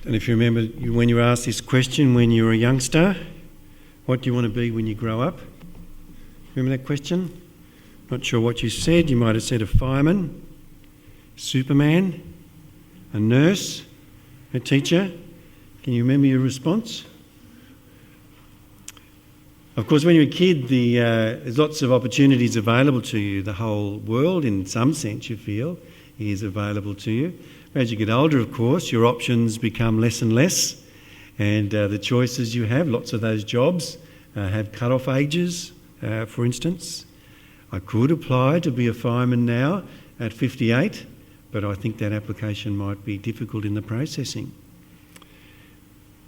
And if you remember when you were asked this question when you were a youngster, what do you want to be when you grow up? Remember that question? Not sure what you said. You might have said a fireman, Superman, a nurse, a teacher. Can you remember your response? Of course, when you're a kid, there's lots of opportunities available to you. The whole world, in some sense, you feel, is available to you. As you get older, of course, your options become less and less, and the choices you have, lots of those jobs have cut-off ages, for instance. I could apply to be a fireman now at 58, but I think that application might be difficult in the processing.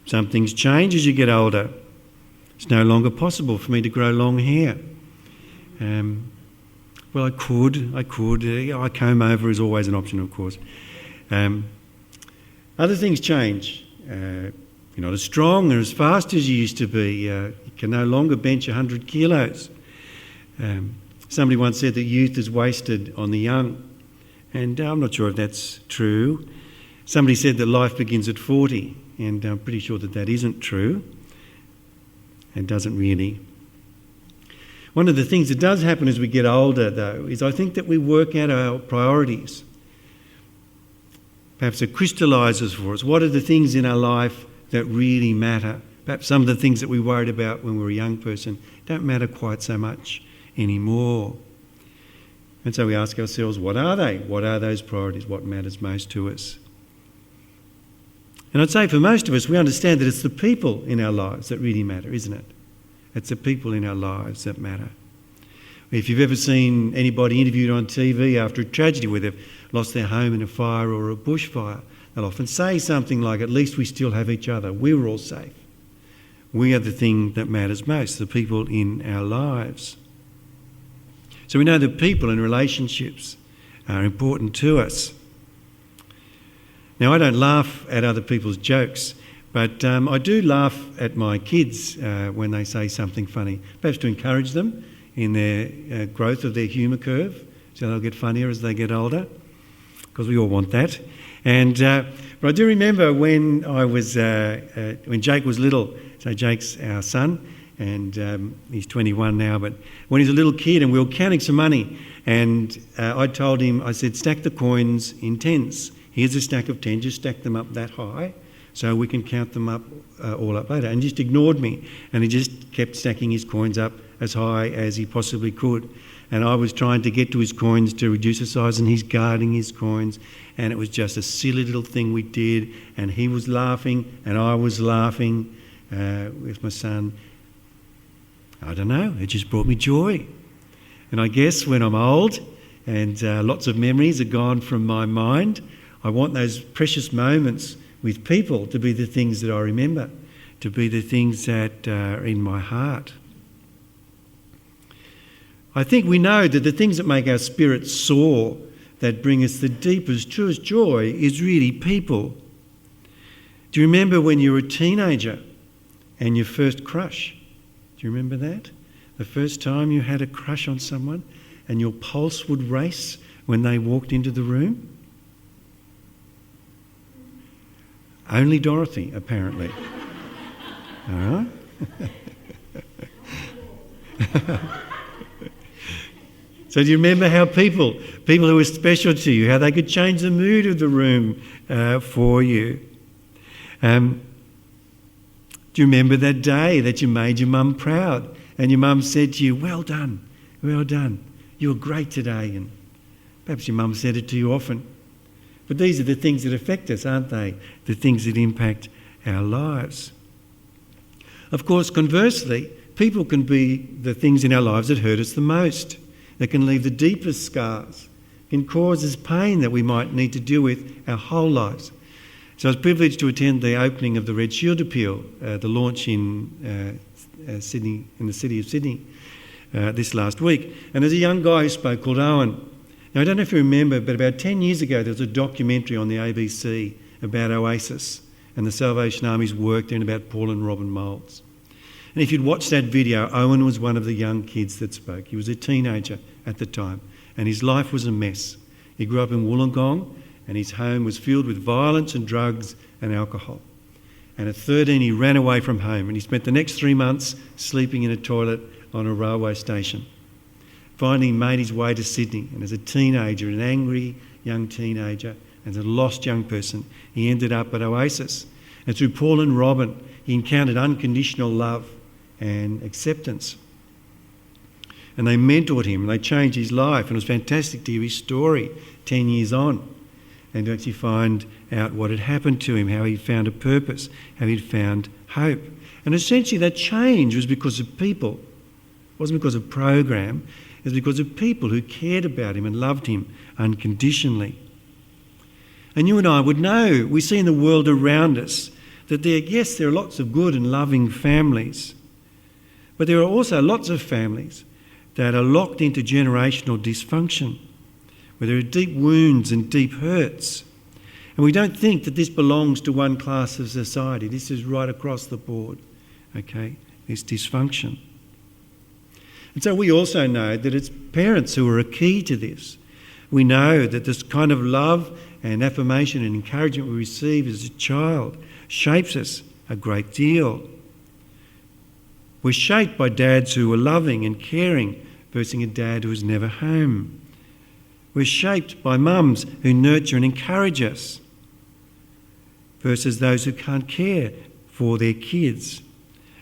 Some things change as you get older. It's no longer possible for me to grow long hair. Well, I could. A comb over is always an option, of course. Other things change. You're not as strong or as fast as you used to be. You can no longer bench 100 kilos. Somebody once said that youth is wasted on the young, and I'm not sure if that's true. Somebody said that life begins at 40, and I'm pretty sure that that isn't true. It doesn't really. One of the things that does happen as we get older, though, is I think that we work out our priorities. Perhaps it crystallises for us. What are the things in our life that really matter? Perhaps some of the things that we worried about when we were a young person don't matter quite so much anymore. And so we ask ourselves, what are they? What are those priorities? What matters most to us? And I'd say for most of us, we understand that it's the people in our lives that really matter, isn't it? It's the people in our lives that matter. If you've ever seen anybody interviewed on TV after a tragedy where they've lost their home in a fire or a bushfire, they'll often say something like, at least we still have each other. We're all safe. We are the thing that matters most, the people in our lives. So we know that people and relationships are important to us. Now, I don't laugh at other people's jokes, but I do laugh at my kids when they say something funny, perhaps to encourage them in their growth of their humour curve, so they'll get funnier as they get older, because we all want that. And but I do remember when when Jake was little. So Jake's our son, and he's 21 now. But when he's a little kid, and we were counting some money, and I told him, I said, stack the coins in tens. Here's a stack of 10, just stack them up that high so we can count them up all up later. And he just ignored me, and he just kept stacking his coins up as high as he possibly could. And I was trying to get to his coins to reduce the size, and he's guarding his coins, and it was just a silly little thing we did, and he was laughing and I was laughing with my son. I don't know, it just brought me joy. And I guess when I'm old and lots of memories are gone from my mind, I want those precious moments with people to be the things that I remember, to be the things that are in my heart. I think we know that the things that make our spirits soar, that bring us the deepest, truest joy, is really people. Do you remember when you were a teenager and your first crush? Do you remember that? The first time you had a crush on someone and your pulse would race when they walked into the room? Only Dorothy, apparently. All right? So do you remember how people who were special to you, how they could change the mood of the room for you? Do you remember that day that you made your mum proud and your mum said to you, well done, you were great today? And perhaps your mum said it to you often. But these are the things that affect us, aren't they? The things that impact our lives. Of course, conversely, people can be the things in our lives that hurt us the most, that can leave the deepest scars, can cause us pain that we might need to deal with our whole lives. So I was privileged to attend the opening of the Red Shield Appeal, the launch in Sydney, in the city of Sydney, this last week. And there's a young guy who spoke called Owen. Now, I don't know if you remember, but about 10 years ago there was a documentary on the ABC about Oasis and the Salvation Army's work there, and about Paul and Robin Moulds. And if you'd watched that video, Owen was one of the young kids that spoke. He was a teenager at the time, and his life was a mess. He grew up in Wollongong, and his home was filled with violence and drugs and alcohol. And at 13 he ran away from home, and he spent the next 3 months sleeping in a toilet on a railway station. Finally he made his way to Sydney, and as a teenager, an angry young teenager, as a lost young person, he ended up at Oasis. And through Paul and Robin, he encountered unconditional love and acceptance. And they mentored him, and they changed his life, and it was fantastic to hear his story 10 years on, and to actually find out what had happened to him, how he'd found a purpose, how he'd found hope. And essentially that change was because of people. It wasn't because of program, it was because of people who cared about him and loved him unconditionally. And you and I would know, we see in the world around us that there are lots of good and loving families, but there are also lots of families that are locked into generational dysfunction, where there are deep wounds and deep hurts. And we don't think that this belongs to one class of society. This is right across the board, okay, this dysfunction. And so we also know that it's parents who are a key to this. We know that this kind of love and affirmation and encouragement we receive as a child shapes us a great deal. We're shaped by dads who are loving and caring versus a dad who is never home. We're shaped by mums who nurture and encourage us versus those who can't care for their kids.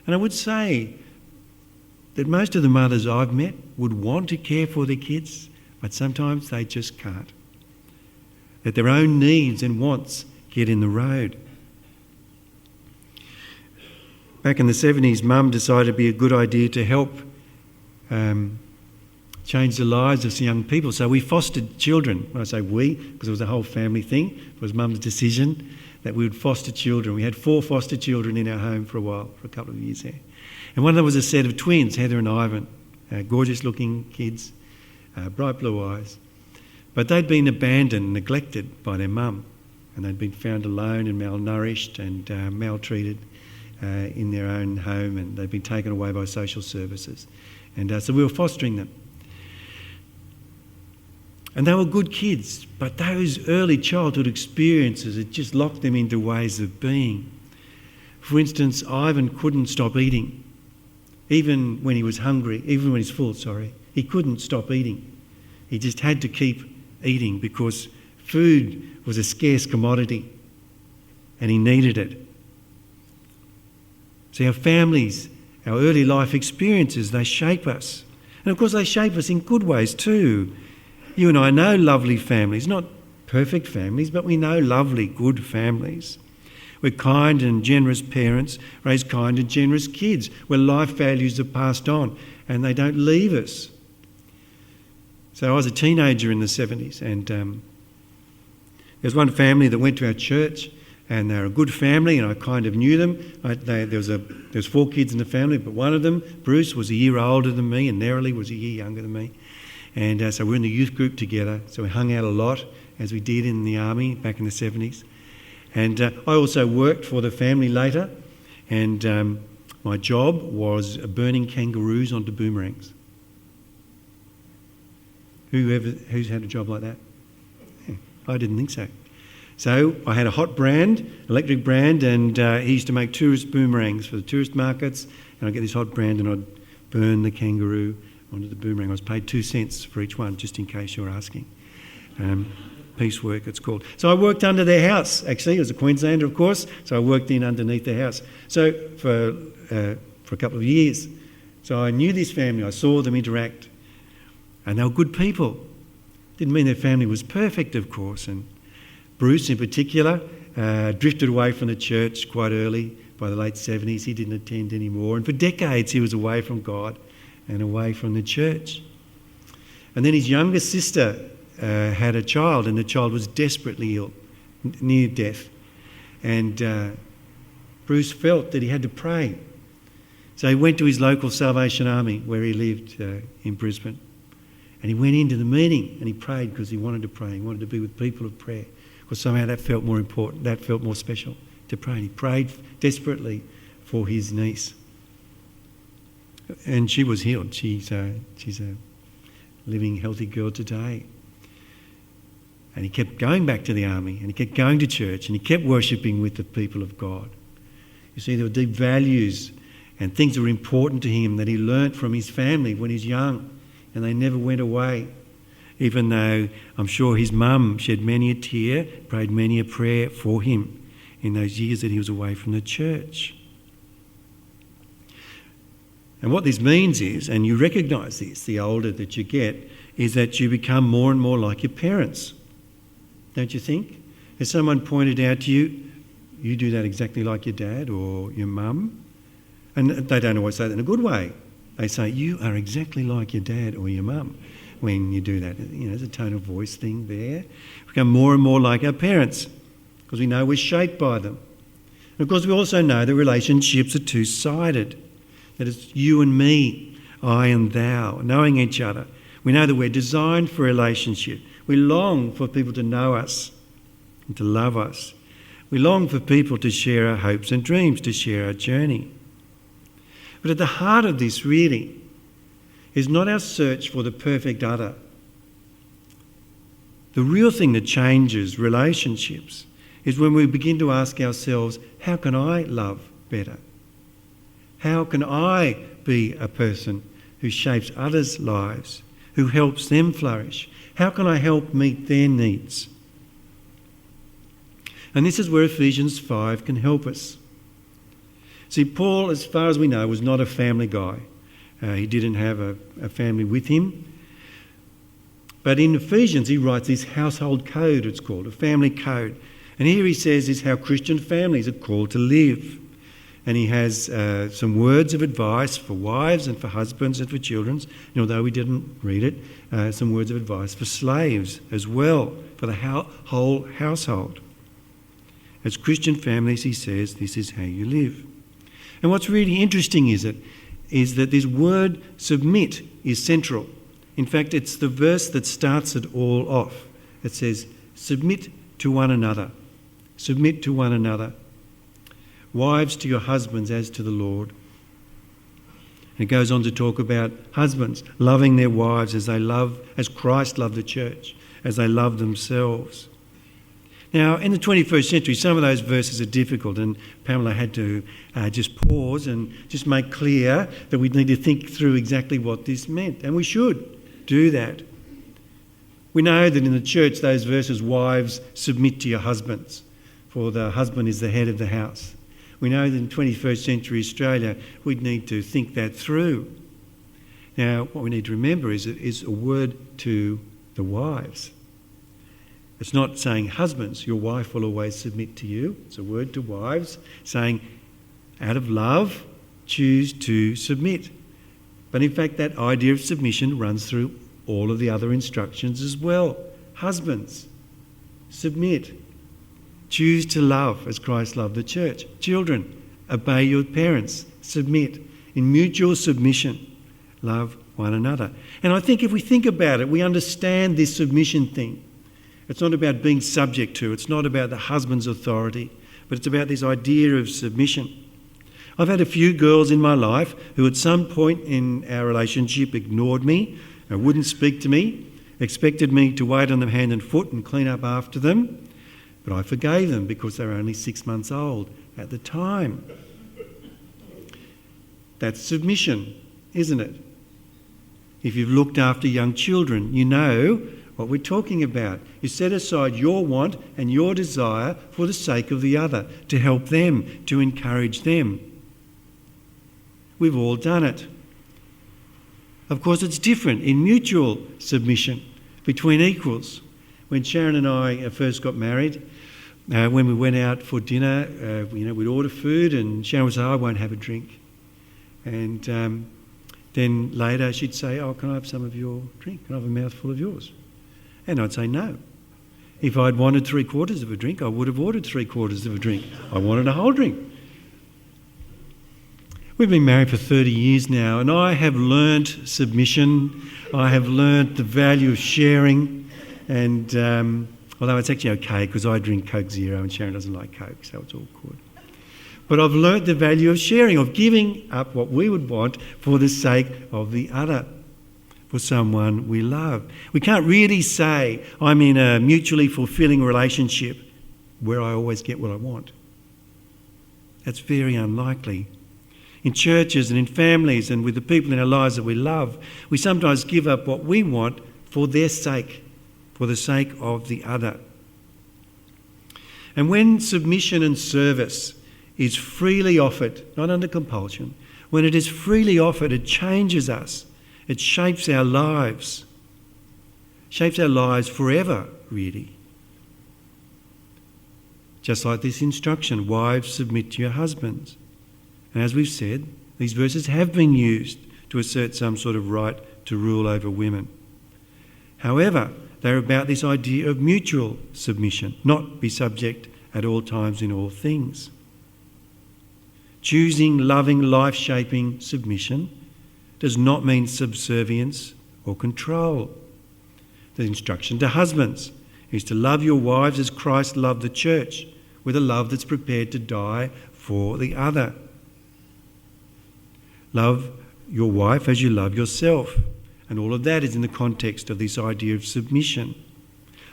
And I would say that most of the mothers I've met would want to care for their kids, but sometimes they just can't. That their own needs and wants get in the road. Back in the 70s, Mum decided it'd be a good idea to help change the lives of some young people. So we fostered children. When I say we, because it was a whole family thing, it was Mum's decision that we would foster children. We had 4 foster children in our home for a while, for a couple of years there. And one of them was a set of twins, Heather and Ivan, gorgeous looking kids, bright blue eyes. But they'd been abandoned, neglected by their mum, and they'd been found alone and malnourished and maltreated in their own home, and they'd been taken away by social services. And so we were fostering them. And they were good kids, but those early childhood experiences had just locked them into ways of being. For instance, Ivan couldn't stop eating. Even when he was hungry, even when he's full, he couldn't stop eating. He just had to keep eating because food was a scarce commodity and he needed it. So our families, our early life experiences, they shape us. And of course they shape us in good ways too. You and I know lovely families, not perfect families, but we know lovely, good families, where kind and generous parents raise kind and generous kids, where life values are passed on and they don't leave us. So I was a teenager in the 70s, and there was one family that went to our church, and they're a good family, and I kind of knew them. There was 4 kids in the family, but one of them, Bruce, was a year older than me, and Nerily was a year younger than me. And so we're in the youth group together, so we hung out a lot, as we did in the army back in the 70s. And I also worked for the family later, and my job was burning kangaroos onto boomerangs. Who's had a job like that? Yeah, I didn't think so. So I had a hot brand, electric brand, and he used to make tourist boomerangs for the tourist markets, and I'd get this hot brand and I'd burn the kangaroo onto the boomerang. I was paid 2 cents for each one, just in case you were asking. Piecework, it's called. So I worked under their house, actually. I was a Queenslander, of course, so I worked in underneath their house. So for a couple of years. So I knew this family, I saw them interact, and they were good people. Didn't mean their family was perfect, of course, and Bruce in particular drifted away from the church quite early. By the late 70s, he didn't attend anymore, and for decades he was away from God and away from the church. And then his younger sister had a child, and the child was desperately ill, near death. And Bruce felt that he had to pray. So he went to his local Salvation Army where he lived in Brisbane. And he went into the meeting and he prayed because he wanted to pray. He wanted to be with people of prayer because somehow that felt more important, that felt more special to pray. And he prayed desperately for his niece. And she was healed. She's a living, healthy girl today. And he kept going back to the army, and he kept going to church, and he kept worshipping with the people of God. You see, there were deep values and things that were important to him that he learnt from his family when he was young, and they never went away. Even though I'm sure his mum shed many a tear, prayed many a prayer for him in those years that he was away from the church. And what this means is, and you recognise this the older that you get, is that you become more and more like your parents. Don't you think? Has someone pointed out to you, you do that exactly like your dad or your mum? And they don't always say that in a good way. They say, you are exactly like your dad or your mum when you do that. You know, there's a tone of voice thing there. We become more and more like our parents because we know we're shaped by them. And of course, we also know that relationships are two-sided. That it's you and me, I and thou, knowing each other. We know that we're designed for relationship. We long for people to know us and to love us. We long for people to share our hopes and dreams, to share our journey. But at the heart of this really is not our search for the perfect other. The real thing that changes relationships is when we begin to ask ourselves, how can I love better? How can I be a person who shapes others' lives, who helps them flourish? How can I help meet their needs? And this is where Ephesians 5 can help us. See, Paul, as far as we know, was not a family guy. He didn't have a family with him. But in Ephesians, he writes this household code, it's called, a family code. And here he says is how Christian families are called to live. And he has some words of advice for wives and for husbands and for children. And although we didn't read it, some words of advice for slaves as well, for the whole household. As Christian families, he says, this is how you live. And what's really interesting is that this word submit is central. In fact, it's the verse that starts it all off. It says, submit to one another. Submit to one another. Wives to your husbands as to the Lord. And it goes on to talk about husbands loving their wives as Christ loved the church, as they love themselves. Now, in the 21st century, some of those verses are difficult, and Pamela had to just pause and just make clear that we need to think through exactly what this meant, and we should do that. We know that in the church, those verses, wives, submit to your husbands, for the husband is the head of the house. We know that in 21st century Australia, we'd need to think that through. Now, what we need to remember is it is a word to the wives. It's not saying, husbands, your wife will always submit to you. It's a word to wives saying, out of love, choose to submit. But in fact, that idea of submission runs through all of the other instructions as well. Husbands, submit. Choose to love as Christ loved the church. Children, obey your parents. Submit. In mutual submission, love one another. And I think if we think about it, we understand this submission thing. It's not about being subject to. It's not about the husband's authority, but it's about this idea of submission. I've had a few girls in my life who at some point in our relationship ignored me and wouldn't speak to me, expected me to wait on them hand and foot and clean up after them. But I forgave them because they were only 6 months old at the time. That's submission, isn't it? If you've looked after young children, you know what we're talking about. You set aside your want and your desire for the sake of the other, to help them, to encourage them. We've all done it. Of course, it's different in mutual submission between equals. When Sharon and I first got married, when we went out for dinner, we'd order food and Sharon would say, I won't have a drink. And then later she'd say, oh, can I have some of your drink? Can I have a mouthful of yours? And I'd say no. If I'd wanted 3/4 of a drink, I would have ordered 3/4 of a drink. I wanted a whole drink. We've been married for 30 years now, and I have learnt submission. I have learnt the value of sharing, and although it's actually okay because I drink Coke Zero and Sharon doesn't like Coke, so it's awkward. But I've learnt the value of sharing, of giving up what we would want for the sake of the other. for someone we love. We can't really say, I'm in a mutually fulfilling relationship where I always get what I want. That's very unlikely. In churches and in families and with the people in our lives that we love, we sometimes give up what we want for their sake, for the sake of the other. And when submission and service is freely offered, not under compulsion, when it is freely offered, it changes us. It shapes our lives. Shapes our lives forever, really. Just like this instruction, wives, submit to your husbands. And as we've said, these verses have been used to assert some sort of right to rule over women. However, they're about this idea of mutual submission, not be subject at all times in all things. Choosing, loving, life-shaping submission does not mean subservience or control. The instruction to husbands is to love your wives as Christ loved the church, with a love that's prepared to die for the other. Love your wife as you love yourself. And all of that is in the context of this idea of submission.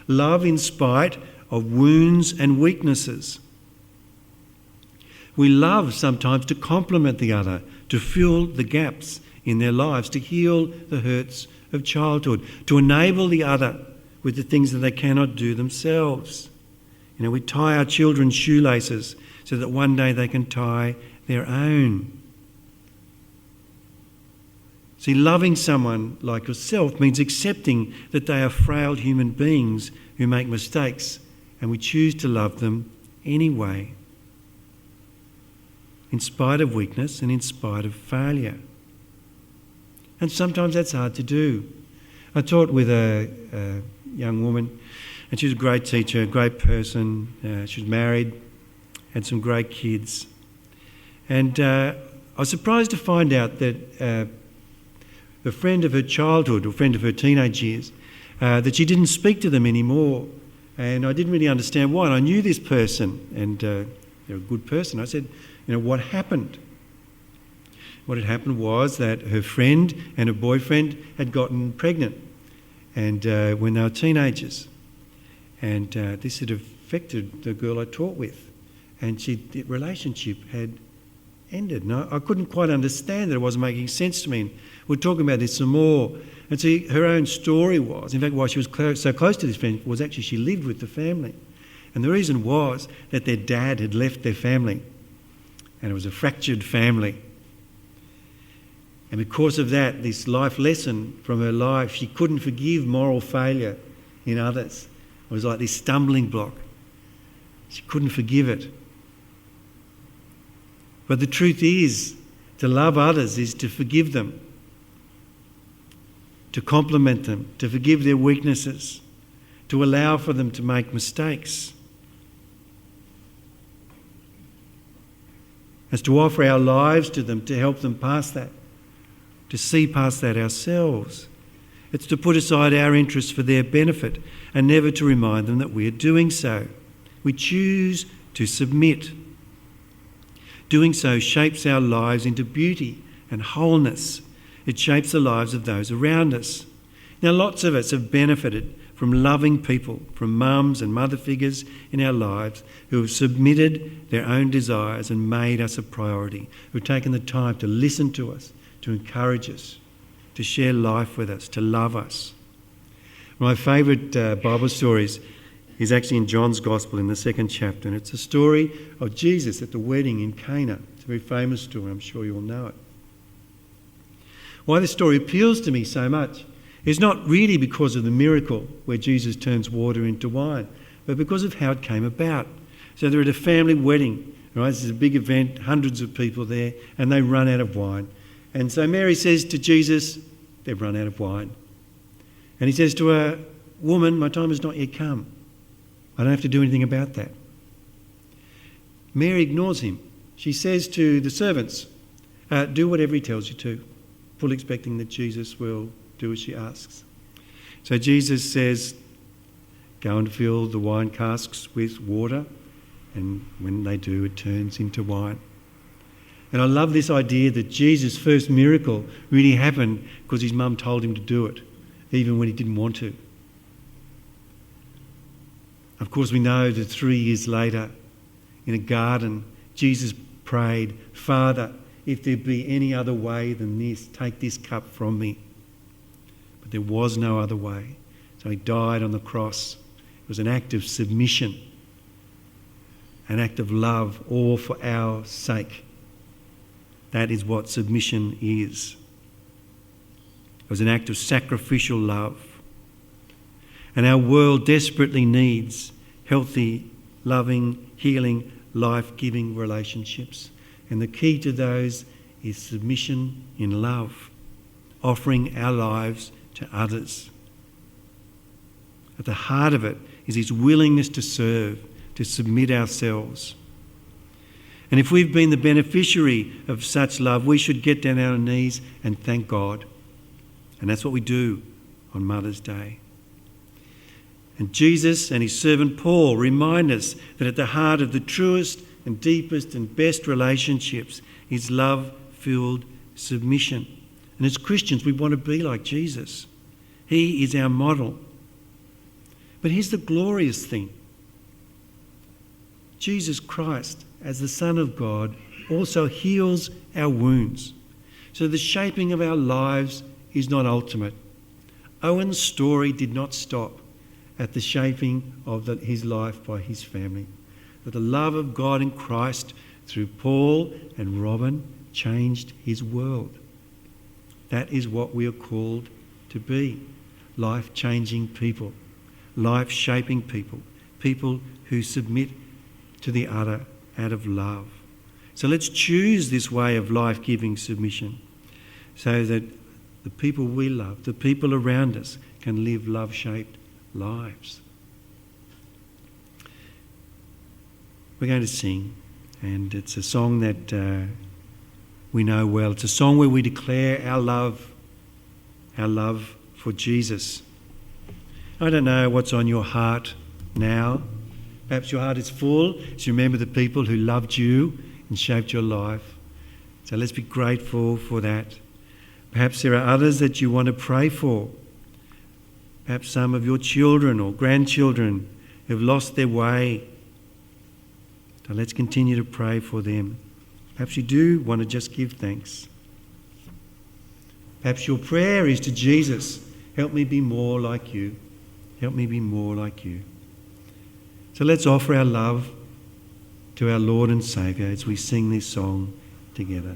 Love in spite of wounds and weaknesses. We love sometimes to complement the other, to fill the gaps in their lives, to heal the hurts of childhood, to enable the other with the things that they cannot do themselves. You know, we tie our children's shoelaces so that one day they can tie their own. See, loving someone like yourself means accepting that they are frail human beings who make mistakes, and we choose to love them anyway, in spite of weakness and in spite of failure. And sometimes that's hard to do. I taught with a young woman, and she was a great teacher, a great person. She was married, had some great kids. And I was surprised to find out that a friend of her childhood, or friend of her teenage years, that she didn't speak to them anymore. And I didn't really understand why. And I knew this person, and they're a good person. I said, what happened? What had happened was that her friend and her boyfriend had gotten pregnant, and when they were teenagers. And this had affected the girl I taught with. And the relationship had ended. And I couldn't quite understand that. It wasn't making sense to me. And we're talking about this some more. And see, her own story was, in fact, why she was so close to this friend was actually she lived with the family. And the reason was that their dad had left their family. And it was a fractured family. And because of that, this life lesson from her life, she couldn't forgive moral failure in others. It was like this stumbling block. She couldn't forgive it. But the truth is, to love others is to forgive them, to compliment them, to forgive their weaknesses, to allow for them to make mistakes. It's to offer our lives to them to help them past that, to see past that ourselves. It's to put aside our interests for their benefit and never to remind them that we are doing so. We choose to submit. Doing so shapes our lives into beauty and wholeness. It shapes the lives of those around us. Now, lots of us have benefited from loving people, from mums and mother figures in our lives who have submitted their own desires and made us a priority, who have taken the time to listen to us, to encourage us, to share life with us, to love us. My favourite Bible stories is actually in John's Gospel in the 2nd chapter, and it's a story of Jesus at the wedding in Cana. It's a very famous story, I'm sure you all know it. Why this story appeals to me so much is not really because of the miracle where Jesus turns water into wine, but because of how it came about. So they're at a family wedding, right? This is a big event, hundreds of people there, and they run out of wine. And so Mary says to Jesus, they've run out of wine. And he says to her, woman, my time has not yet come. I don't have to do anything about that. Mary ignores him. She says to the servants, do whatever he tells you to, fully expecting that Jesus will do as she asks. So Jesus says, go and fill the wine casks with water, and when they do, it turns into wine. And I love this idea that Jesus' first miracle really happened because his mum told him to do it, even when he didn't want to. Of course, we know that 3 years later, in a garden, Jesus prayed, "Father, if there be any other way than this, take this cup from me." But there was no other way. So he died on the cross. It was an act of submission, an act of love, all for our sake. That is what submission is. It was an act of sacrificial love. And our world desperately needs healthy, loving, healing, life-giving relationships. And the key to those is submission in love, offering our lives to others. At the heart of it is his willingness to serve, to submit ourselves. And if we've been the beneficiary of such love, we should get down on our knees and thank God. And that's what we do on Mother's Day. And Jesus and his servant Paul remind us that at the heart of the truest and deepest and best relationships is love-filled submission. And as Christians, we want to be like Jesus. He is our model. But here's the glorious thing. Jesus Christ, as the Son of God, also heals our wounds. So the shaping of our lives is not ultimate. Owen's story did not stop at the shaping of his life by his family. But the love of God in Christ through Paul and Robin changed his world. That is what we are called to be. Life-changing people, life-shaping people, people who submit to the other out of love. So let's choose this way of life-giving submission so that the people we love, the people around us, can live love-shaped lives. We're going to sing, and it's a song that we know well. It's a song where we declare our love for Jesus. I don't know what's on your heart now. Perhaps your heart is full as you remember the people who loved you and shaped your life. So let's be grateful for that. Perhaps there are others that you want to pray for. Perhaps some of your children or grandchildren have lost their way. So let's continue to pray for them. Perhaps you do want to just give thanks. Perhaps your prayer is to Jesus, help me be more like you. Help me be more like you. So let's offer our love to our Lord and Saviour as we sing this song together.